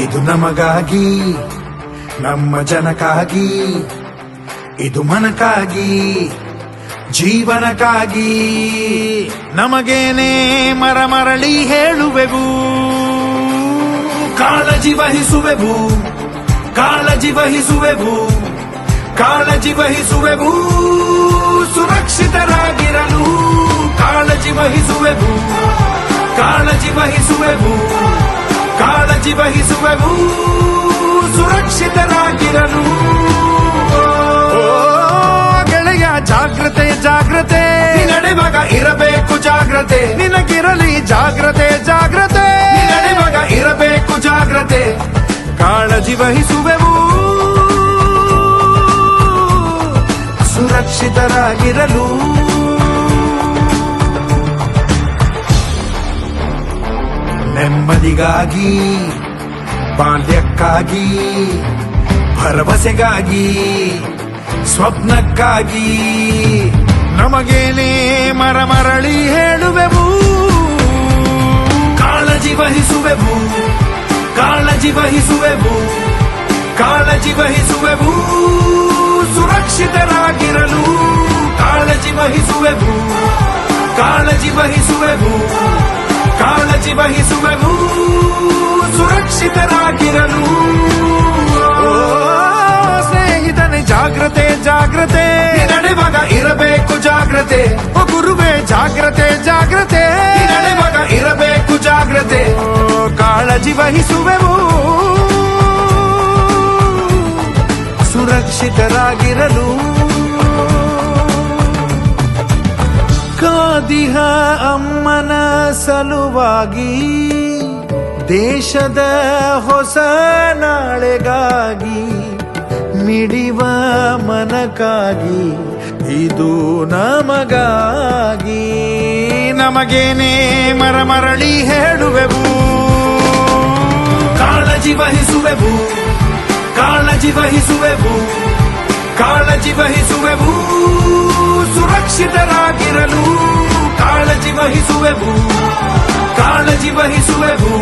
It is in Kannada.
ಇದು ನಮಗಾಗಿ, ನಮ್ಮ ಜನಕ್ಕಾಗಿ, ಇದು ಮನಕ್ಕಾಗಿ, ಜೀವನಕ್ಕಾಗಿ. ನಮಗೇನೆ ಮರಳಿ ಹೇಳುವೆವು, ಕಾಳಜಿ ವಹಿಸುವೆವು, ಕಾಳಜಿ ವಹಿಸುವೆವು, ಕಾಳಜಿ ವಹಿಸುವೆವು, ಸುರಕ್ಷಿತರಾಗಿರಲು ಕಾಳಜಿ ವಹಿಸುವೆವು, ಕಾಳಜಿ ವಹಿಸುವೆವು, ಕಾಳಜಿ ವಹಿಸುವೆವು, ಸುರಕ್ಷಿತರಾಗಿರಲು. ಗೆಳೆಯ ಜಾಗ್ರತೆ ಜಾಗ್ರತೆ, ನಡೆವಾಗ ಇರಬೇಕು ಜಾಗ್ರತೆ, ನಿನಗಿರಲಿ ಜಾಗ್ರತೆ ಜಾಗ್ರತೆ, ನಡೆವಾಗ ಇರಬೇಕು ಜಾಗ್ರತೆ. ಕಾಳಜಿ ವಹಿಸುವೆವು, ಸುರಕ್ಷಿತರಾಗಿರಲು. ನೆಮ್ಮದಿಗಾಗಿ, ಬಾಲ್ಯಕ್ಕಾಗಿ, ಭರವಸೆಗಾಗಿ, ಸ್ವಪ್ನಕ್ಕಾಗಿ ನಮಗೇನೆ ಮರಳಿ ಹೇಳುವೆವು, ಕಾಳಜಿ ವಹಿಸುವೆವು, ಕಾಳಜಿ ವಹಿಸುವೆವು, ಕಾಳಜಿ ವಹಿಸುವೆವು, ಸುರಕ್ಷಿತರಾಗಿರಲು ಕಾಳಜಿ ವಹಿಸುವೆವು, ಕಾಳಜಿ ವಹಿಸುವೆವು, ಕಾಳಜಿ ವಹಿಸುವೆವು, ಸುರಕ್ಷಿತರಾಗಿರಲು. ಸ್ನೇಹಿತನೇ ಜಾಗ್ರತೆ ಜಾಗ್ರತೆ, ನಡೆವಾಗ ಇರಬೇಕು ಜಾಗ್ರತೆ. ಗುರುವೇ ಜಾಗ್ರತೆ ಜಾಗ್ರತೆ, ನಡೆವಾಗ ಇರಬೇಕು ಜಾಗ್ರತೆ. ಕಾಳಜಿ ವಹಿಸುವೆವು, ಸುರಕ್ಷಿತರಾಗಿರಲು. ಕಾದಿಹ ಅಮ್ಮನ ಸಲುವಾಗಿ, ದೇಶದ ಹೊಸ ನಾಳೆಗಾಗಿ, ಮಿಡಿವ ಮನಕ್ಕಾಗಿ, ಇದು ನಮಗಾಗಿ. ನಮಗೇನೆ ಮರಳಿ ಹೇಳುವೆವು, ಕಾಳಜಿ ವಹಿಸುವೆವು, ಕಾಳಜಿ ವಹಿಸುವೆವು, ಕಾಳಜಿ ವಹಿಸುವೆವು, ಸುರಕ್ಷಿತರಾಗಿರಲು ಕಾಳಜಿ ವಹಿಸುವೆವು, ಕಾಳಜಿ ವಹಿಸುವೆವು,